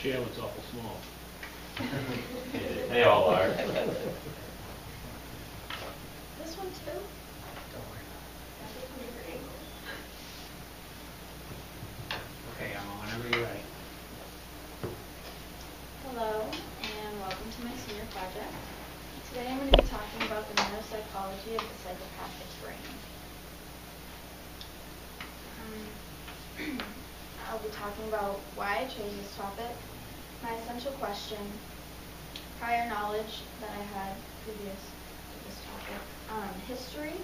chair looks awful small. They all are. This one too? Don't worry about That's a bigger angle. it. Okay, Emma, whenever you're ready. Hello, and welcome to my senior project. Today I'm going to be talking about the neuropsychology of the psychopathic brain. I'll be talking about why I chose this topic, my essential question, prior knowledge that I had previous to this topic, history,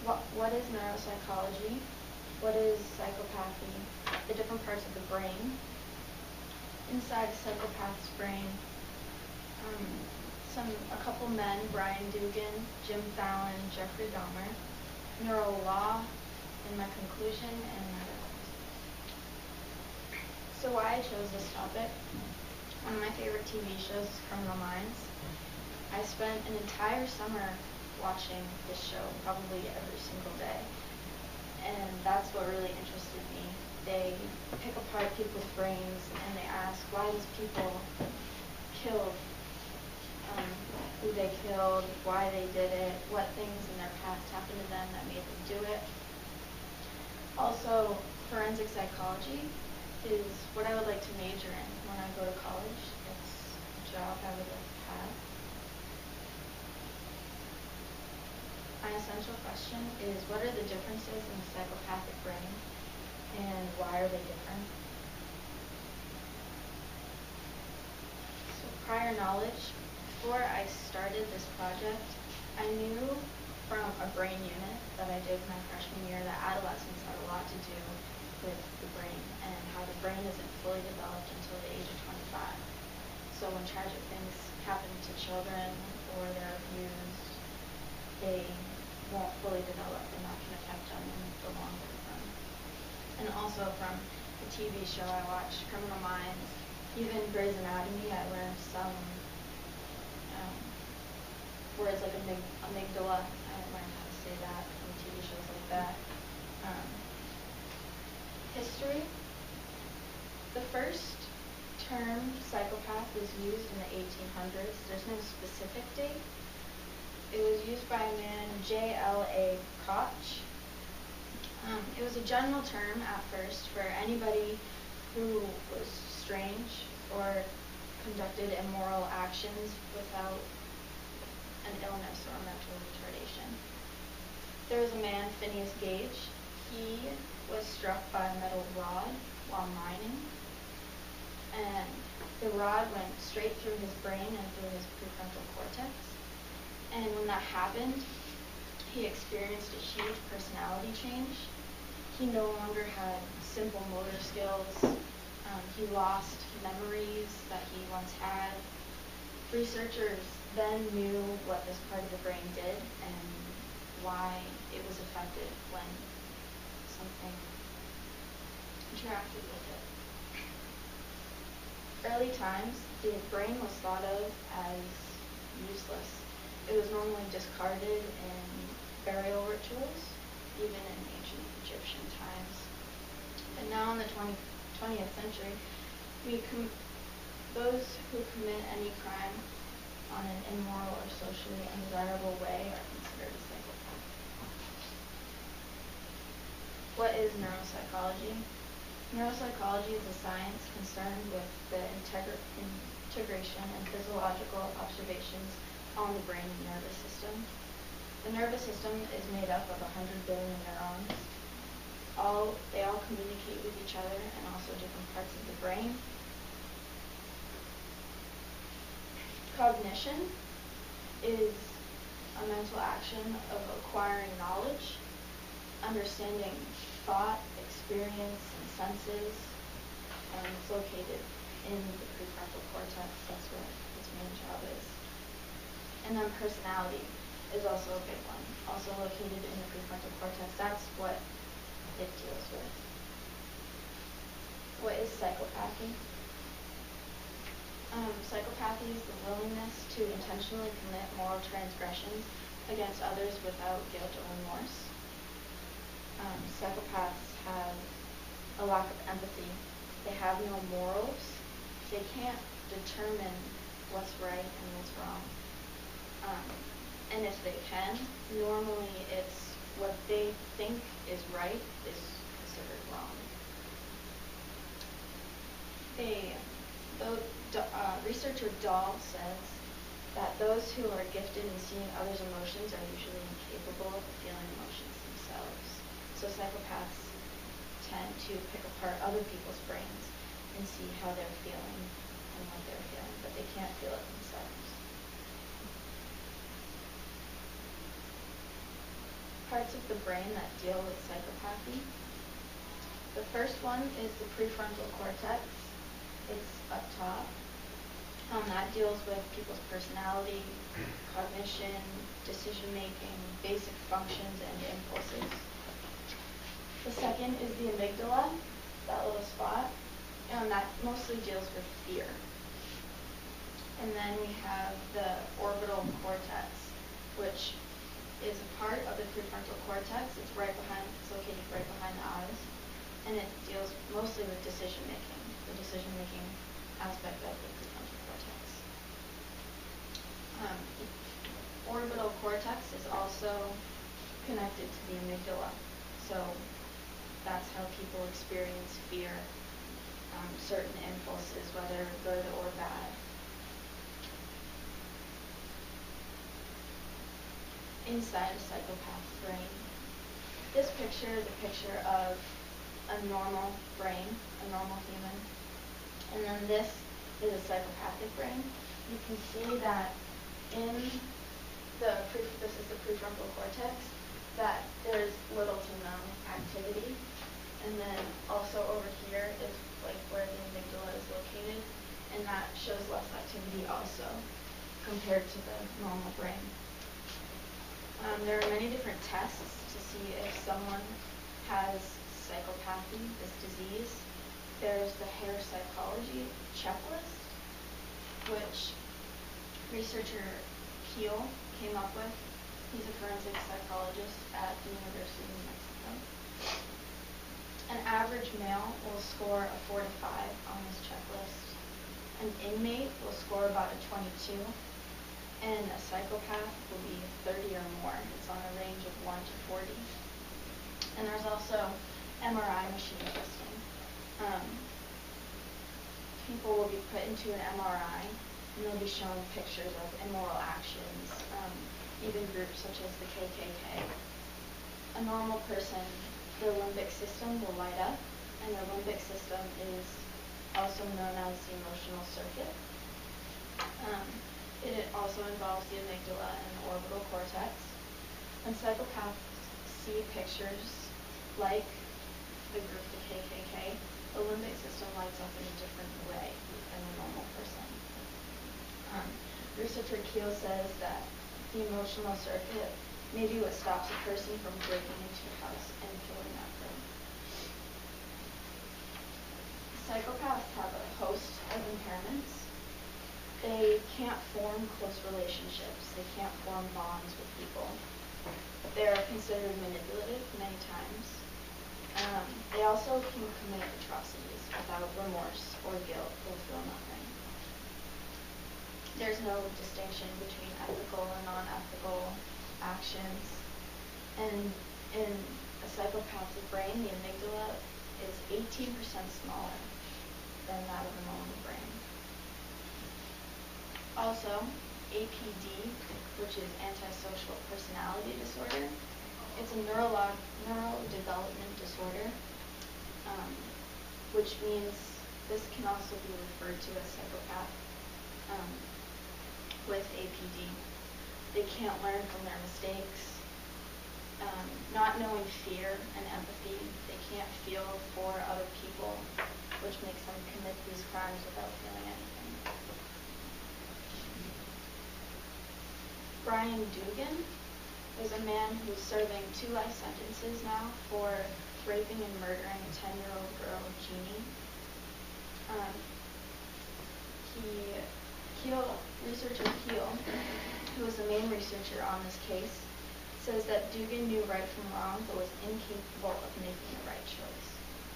what is neuropsychology, what is psychopathy, the different parts of the brain, inside a psychopath's brain, a couple men, Brian Dugan, Jim Fallon, Jeffrey Dahmer, neural law, and my conclusion, and my references. So why I chose this topic, one of my favorite TV shows is Criminal Minds. I spent an entire summer watching this show, probably every single day, and that's what really interested me. They pick apart people's brains and they ask why these people killed who they killed, why they did it, what things in their past happened to them that made them do it. Also, forensic psychology is what I would like to major in when I go to college. It's a job I would like to have. My essential question is, what are the differences in the psychopathic brain, and why are they different? So prior knowledge. Before I started this project, I knew from a brain unit that I did my freshman year that adolescents have a lot to do with the brain and how the brain isn't fully developed until the age of 25. So when tragic things happen to children or they're abused, they won't fully develop and that can affect them in the longer run. And also from the TV show I watched, Criminal Minds, even Grey's Anatomy, I learned some words like amygdala. I learned how to say that from TV shows like that. History. The first term psychopath was used in the 1800s. There's no specific date. It was used by a man, J.L.A. Koch. It was a general term at first for anybody who was strange or conducted immoral actions without an illness or mental retardation. There was a man, Phineas Gage. He was struck by a metal rod while mining, and the rod went straight through his brain and through his prefrontal cortex. And when that happened, he experienced a huge personality change. He no longer had simple motor skills. He lost memories that he once had. Researchers then knew what this part of the brain did and why it was affected when something interacted with it. Early times, the brain was thought of as useless. It was normally discarded in burial rituals, even in ancient Egyptian times. But now in the 20th century, those who commit any crime on an immoral or socially undesirable way are considered a psychopath. What is neuropsychology? Neuropsychology is a science concerned with the integration and physiological observations on the brain and nervous system. The nervous system is made up of 100 billion neurons. They all communicate with each other and also different parts of the brain. Cognition is a mental action of acquiring knowledge, understanding thought, experience, and senses, and it's located in the prefrontal cortex. That's what its main job is. And then personality is also a big one, also located in the prefrontal cortex. That's what it deals with. What is psychopathy? Psychopathy is the willingness to intentionally commit moral transgressions against others without guilt or remorse. Psychopaths have a lack of empathy. They have no morals. they can't determine what's right and what's wrong. And if they can, normally it's what they think is right is considered wrong. Researcher Dahl says that those who are gifted in seeing others' emotions are usually incapable of feeling emotions themselves. So psychopaths tend to pick apart other people's brains and see how they're feeling and what they're feeling, but they can't feel it themselves. Parts of the brain that deal with psychopathy. The first one is the prefrontal cortex. It's up top. That deals with people's personality, cognition, decision-making, basic functions, and impulses. The second is the amygdala, that little spot, and that mostly deals with fear. And then we have the orbital cortex, which is a part of the prefrontal cortex. It's located right behind the eyes, and it deals mostly with decision-making, the decision-making aspect of the prefrontal cortex. Orbital cortex is also connected to the amygdala, so that's how people experience fear, certain impulses, whether good or bad. Inside a psychopath's brain. This picture is a picture of a normal brain, a normal human, and then this is a psychopathic brain. You can see that this is the prefrontal cortex, that there's little to no activity, and then also over here is like where the amygdala is located, and that shows less activity also compared to the normal brain. There are many different tests to see if someone has psychopathy, this disease. There's the hair psychology checklist, which researcher Peel came up with. He's a forensic psychologist at the University of New Mexico. An average male will score a 4 to 5 on this checklist. An inmate will score about a 22. And a psychopath will be 30 or more. It's on a range of 1 to 40. And there's also MRI machine testing. People will be put into an MRI, and they'll be shown pictures of immoral actions, even groups such as the KKK. A normal person, their limbic system will light up, and their limbic system is also known as the emotional circuit. It also involves the amygdala and the orbital cortex. When psychopaths see pictures like the group, the KKK, the limbic system lights up in a different way than a normal person. Researcher Keel says that the emotional circuit may be what stops a person from breaking into a house and killing that person. Psychopaths have a host of impairments. They can't form close relationships. They can't form bonds with people. They're considered manipulative many times. They also can commit atrocities without remorse or guilt. They'll feel nothing. There's no distinction between ethical and non-ethical actions. And in a psychopath's brain, the amygdala is 18% smaller than that of a normal brain. Also, APD, which is antisocial personality disorder, it's a neurodevelopment disorder, which means this can also be referred to as psychopath with APD. They can't learn from their mistakes. Not knowing fear and empathy, they can't feel for other people, which makes them commit these crimes without feeling anything. Brian Dugan is a man who's serving 2 life sentences now for raping and murdering a 10-year-old girl, Jeannie. Researcher Keel, who was the main researcher on this case, says that Dugan knew right from wrong but was incapable of making the right choice.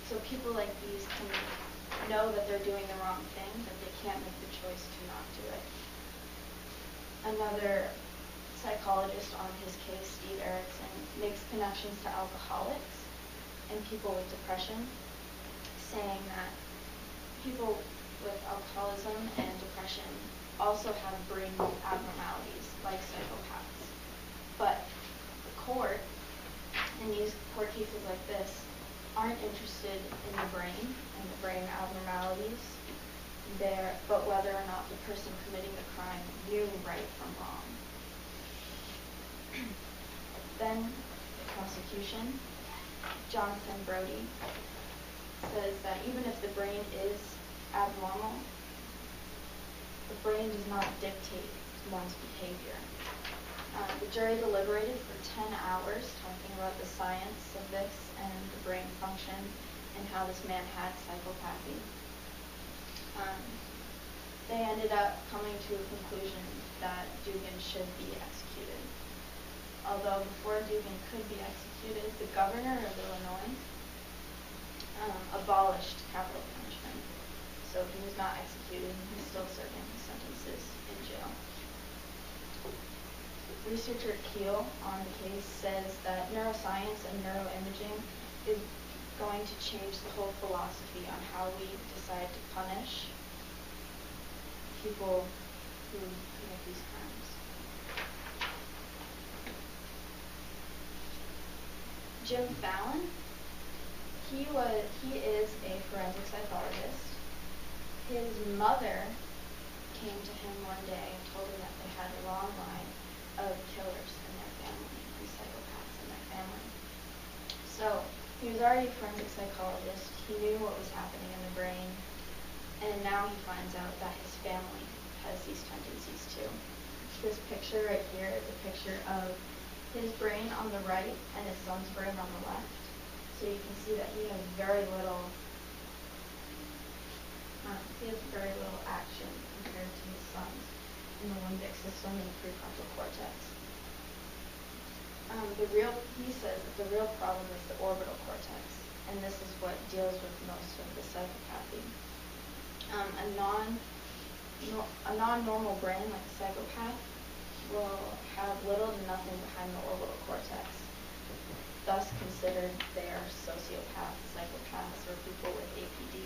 So people like these can know that they're doing the wrong thing, but they can't make the choice to not do it. Another psychologist on his case, Steve Erickson, makes connections to alcoholics and people with depression, saying that people with alcoholism and depression also have brain abnormalities like psychopaths. But the court, in these court cases like this, aren't interested in the brain and the brain abnormalities there, but whether or not the person committing the crime knew right from wrong. Then the prosecution, Jonathan Brody, says that even if the brain is abnormal, the brain does not dictate one's behavior. The jury deliberated for 10 hours talking about the science of this and the brain function and how this man had psychopathy. They ended up coming to a conclusion that Dugan should be executed. Although before Dugan could be executed, the governor of Illinois abolished capital punishment. So he was not executed, he's still serving his sentences in jail. Researcher Keel on the case says that neuroscience and neuroimaging is going to change the whole philosophy on how we decide to punish people who commit these crimes. Jim Fallon, he is a forensic psychologist. His mother came to him one day and told him that they had a long line of killers in their family and psychopaths in their family. So he was already a forensic psychologist. He knew what was happening in the brain, and now he finds out that his family has these tendencies too. This picture right here is a picture of his brain on the right and his son's brain on the left. So you can see that he has very little action compared to his son's in the limbic system and the prefrontal cortex. He says that the real problem is the orbital cortex, and this is what deals with most of the psychopathy. A non-normal brain like a psychopath will have little to nothing behind the orbital cortex, thus considered they are sociopaths, psychopaths, or people with APD.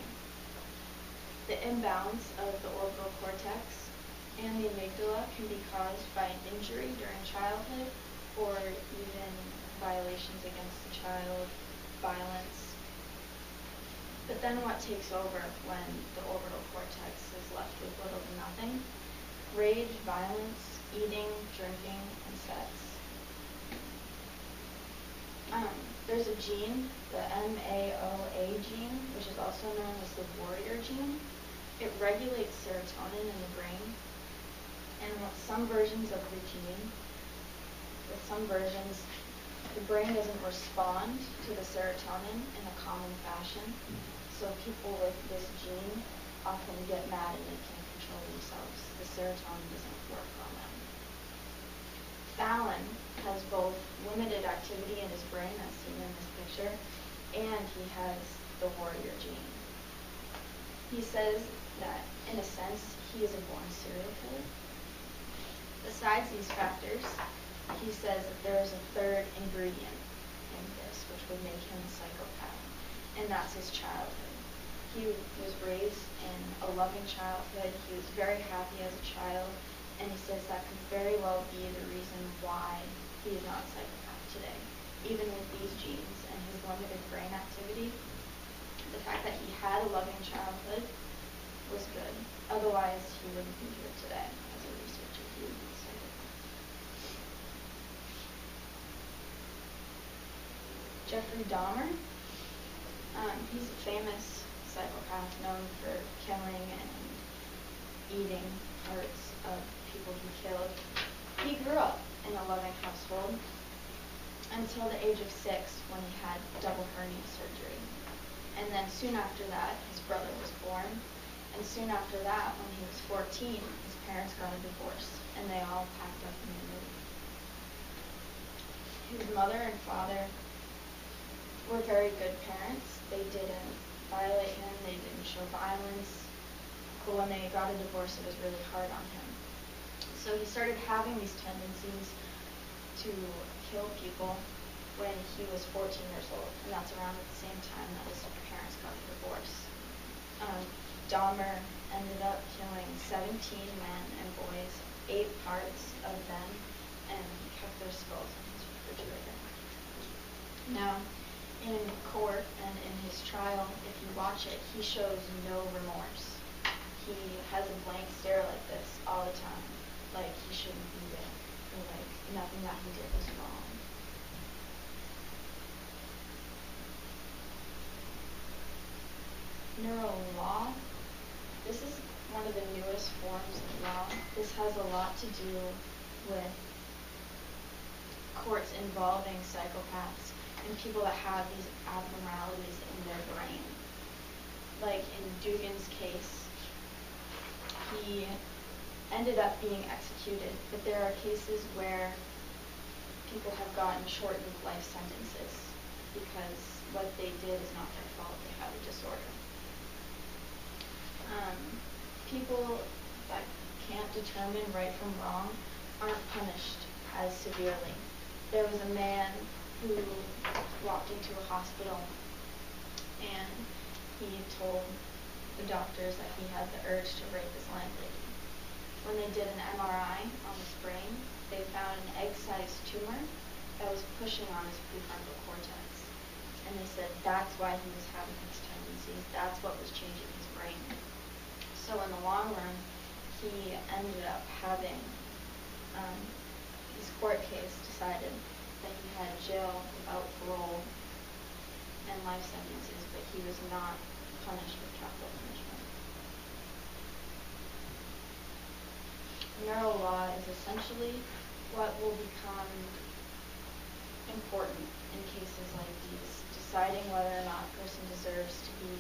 The imbalance of the orbital cortex and the amygdala can be caused by an injury during childhood or even violations against the child, violence. But then what takes over when the orbital cortex is left with little to nothing? Rage, violence, eating, drinking, and sex. There's a gene, the MAOA gene, which is also known as the warrior gene. It regulates serotonin in the brain. And with some versions of the gene, the brain doesn't respond to the serotonin in a common fashion. So people with this gene often get mad and they can't control themselves. The serotonin doesn't work on them. Fallon has both limited activity in his brain, as seen in this picture, and he has the warrior gene. He says that, in a sense, he is a born serial killer. Besides these factors, he says that there is a third ingredient in this, which would make him a psychopath, and that's his childhood. He was raised in a loving childhood. He was very happy as a child, and he says that could very well be the reason why he is not a psychopath today. Even with these genes and his limited brain activity, the fact that he had a loving childhood was good. Otherwise, he wouldn't be here today as a researcher. He would be a psychopath. Jeffrey Dahmer, he's a famous psychopath known for killing and eating parts of people he killed. He grew up in a loving household until the age of 6 when he had double hernia surgery. And then soon after that, his brother was born. And soon after that, when he was 14, his parents got a divorce, and they all packed up and they moved. His mother and father were very good parents. They didn't violate him, they didn't show violence, but when they got a divorce, it was really hard on him. So he started having these tendencies to kill people when he was 14 years old, and that's around at the same time that his parents got a divorce. Dahmer ended up killing 17 men and boys, 8 parts of them, and he kept their skulls in his refrigerator. Now, in court and in his trial, if you watch it, he shows no remorse. He has a blank stare like this all the time, like he shouldn't be there, or like nothing that he did was wrong. Neural law. This is one of the newest forms of law. This has a lot to do with courts involving psychopaths and people that have these abnormalities in their brain. Like in Dugan's case, he ended up being executed, but there are cases where people have gotten shortened life sentences because what they did is not their fault. They have a disorder. People that can't determine right from wrong aren't punished as severely. There was a man who walked into a hospital and he told the doctors that he had the urge to rape his landlady. When they did an MRI on his brain, they found an egg-sized tumor that was pushing on his prefrontal cortex. And they said that's why he was having these tendencies. That's what was changing his brain. So in the long run, he ended up having his court case decided that he had jail without parole and life sentences, but he was not punished with capital punishment. Neural law is essentially what will become important in cases like these, deciding whether or not a person deserves to be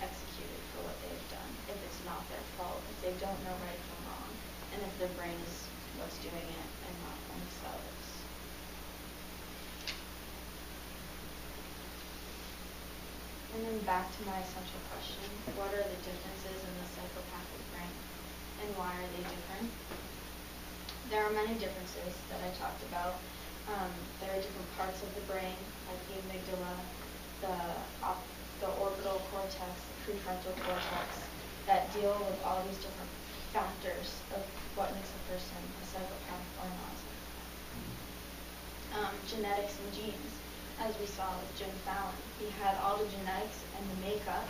executed for what they've done, if it's not their fault, if they don't know right from wrong, and if their brain is what's doing it and not themselves. And then back to my essential question, what are the differences in the psychopathic brain, and why are they different? There are many differences that I talked about. There are different parts of the brain, like the amygdala, the orbital cortex, the prefrontal cortex, that deal with all these different factors of what makes a person a psychopath or not. Genetics and genes, as we saw with Jim Fallon. He had all the genetics and the makeup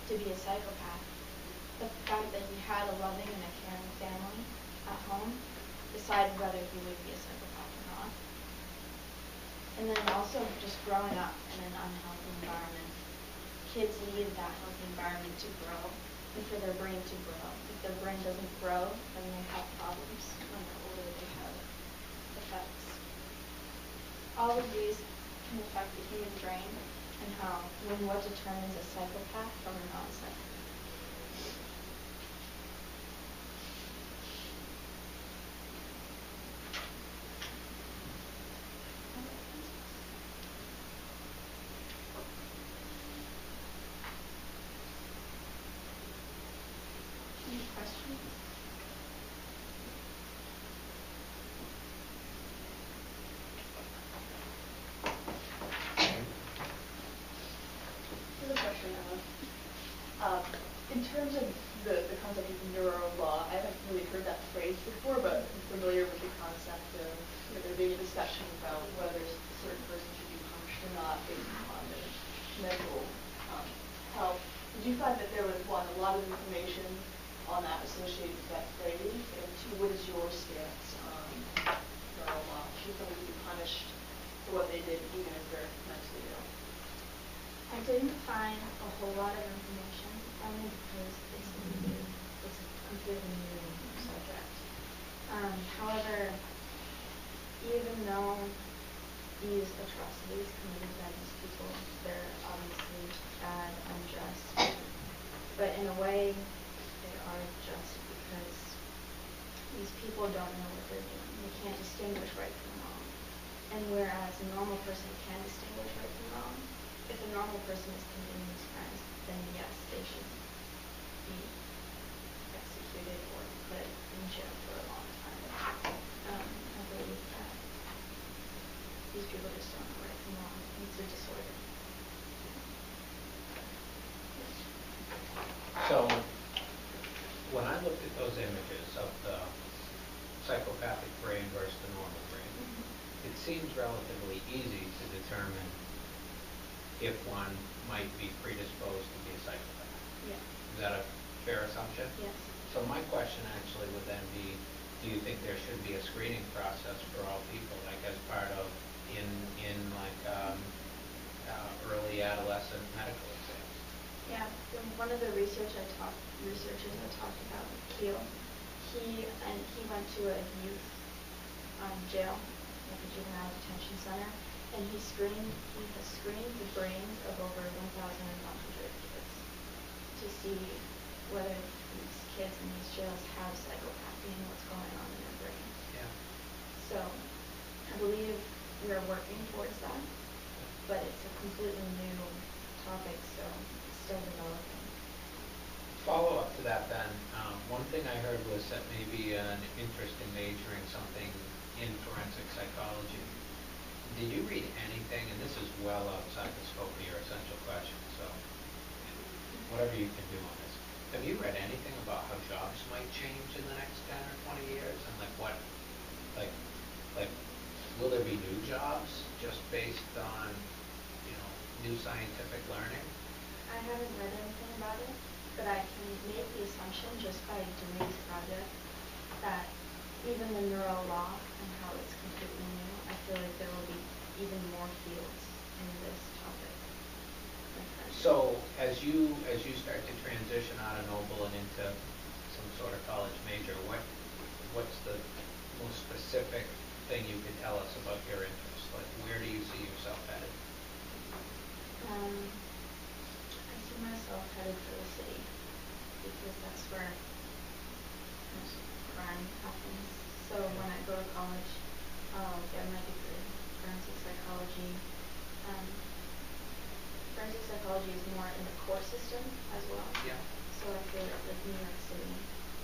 to be a psychopath. The fact that he had a loving and a caring family at home decided whether he would be a psychopath or not. And then also just growing up in an unhealthy environment. Kids need that healthy environment to grow and for their brain to grow. If their brain doesn't grow, then they have problems. When they're older, they have effects. All of these can affect the human brain and what determines a psychopath from a non-psychopath. Any questions? Here's a question, Emma. In terms of the concept of neural law, I haven't really heard that phrase before, but I'm familiar with the concept of there being a discussion about whether a certain person should be punished or not based upon their mental health. Did you find that there was, one, a lot of information on that associated with that phrase, and two, what is your stance on neural law? Should somebody be punished for what they did even if they're mentally ill? I didn't find a whole lot of information, only because it's a completely new subject. However, even though these atrocities committed by these people, they're obviously bad, unjust, but in a way, they are just because these people don't know what they're doing. They can't distinguish right from wrong. And whereas a normal person can distinguish right from wrong, if a normal person is Convenience crimes, then yes, they should be executed or put in jail for a long time. I believe that these people just don't know right from wrong. It's a disorder. So, when I looked at those images of the psychopathic brain versus the normal brain, it seems relatively easy to determine if one might be predisposed to be a psychopath. Yeah. Is that a fair assumption? Yes. So my question actually would then be, do you think there should be a screening process for all people, like as part of early adolescent medical exams? Yeah. One of the researchers I talked about, Keel, he went to a youth jail, like a juvenile detention center, and he has screened the brains of over 1,100 kids to see whether these kids in these jails have psychopathy and what's going on in their brain. Yeah. So I believe we're working towards that, but it's a completely new topic, so it's still developing. Follow up to that then, one thing I heard was that maybe an interest in majoring something in forensic psychology. Did you read anything, and this is well outside the scope of your essential question, so whatever you can do on this. Have you read anything about how jobs might change in the next 10 or 20 years? And like, will there be new jobs just based on, new scientific learning? I haven't read anything about it, but I can make the assumption just by doing this project that even the neuro law and how it's completely new, I feel like there will be even more fields in this topic. So as you start to transition out of Noble and into some sort of college major, what's the most specific thing you could tell us about your interest? Like, where do you see yourself headed? I see myself headed for the city because that's where most crime happens. So when I go to college, I'll get my degree, forensic psychology. Forensic psychology is more in the court system as well. Yeah. So I feel like New York City.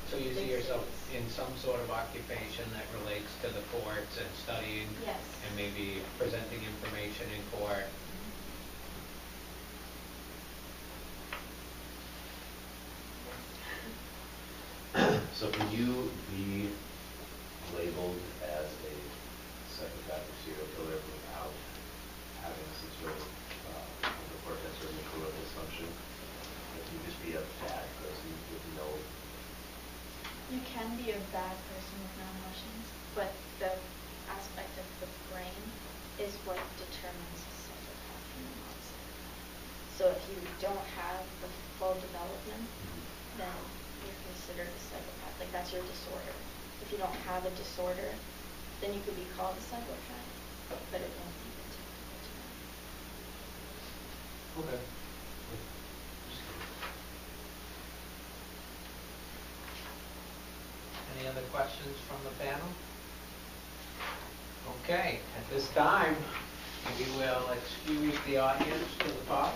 So you see big yourself cities. in some sort of occupation that relates to the courts and studying, Yes. and maybe presenting information in court. So can you be labeled as a psychopathic serial killer without having some sort of cortex or nuclear dysfunction? Like, can you just be a bad person with no... You can be a bad person with no emotions, but the aspect of the brain is what determines a psychopath from a non-psychopath. So if you don't have the full development, then you're considered a psychopath. Like, that's your disorder. If you don't have a disorder, then you could be called a psychopath, but it won't be technical to that. Okay. Any other questions from the panel? Okay, at this time, we will excuse the audience to the pod.